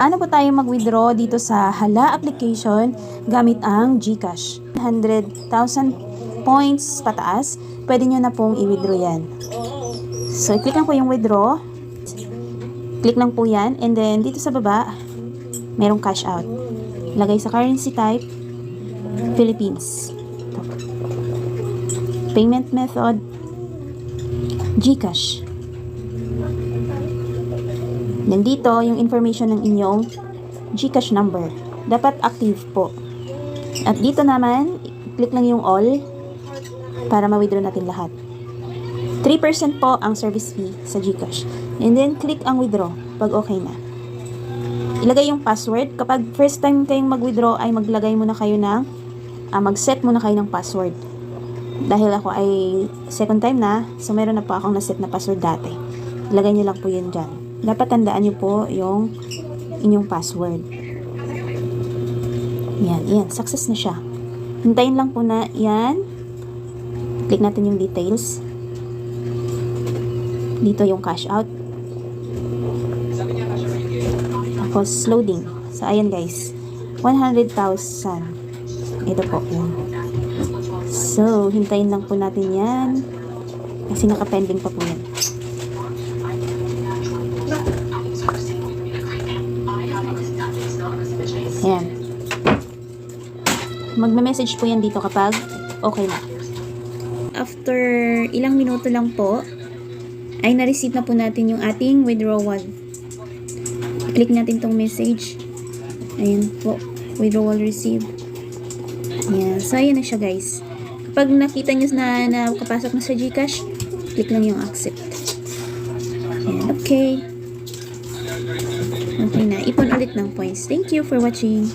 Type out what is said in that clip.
Ano po tayo mag-withdraw dito sa Hala application gamit ang GCash. 100,000 points pataas, pwede nyo na pong i-withdraw yan. So, click lang po yung withdraw. Click lang po yan. And then, dito sa baba, merong cash out. Lagay sa currency type, Philippines. Ito. Payment method, GCash. Then dito, yung information ng inyong GCash number. Dapat active po. At dito naman, click lang yung all para ma-withdraw natin lahat. 3% po ang service fee sa GCash. And then, click ang withdraw pag okay na. Ilagay yung password. Kapag first time kayong mag-withdraw, ay maglagay muna kayo ng, mag-set muna kayo ng password. Dahil ako ay second time na, so meron na po akong naset na password dati. Ilagay nyo lang po yun dyan. Dapat tandaan nyo po yung inyong password. Yan, success na siya. Hintayin lang po na yan. Click natin yung details. Dito yung cash out. Tapos loading. So, ayan guys. 100,000. Ito po yun. So, hintayin lang po natin yan. Kasi naka-pending pa po yan. Ayan. Magme-message po yan dito kapag okay na. After ilang minuto lang po, ay na-receive na po natin yung ating withdrawal. Click natin tong message. Ayan po. Withdrawal received. Ayan. So, ayan na siya guys. Kapag nakita nyo na nakapasok na sa GCash, click lang yung accept. Ayan. Okay. Okay na. Ipon ulit ng points. Thank you for watching.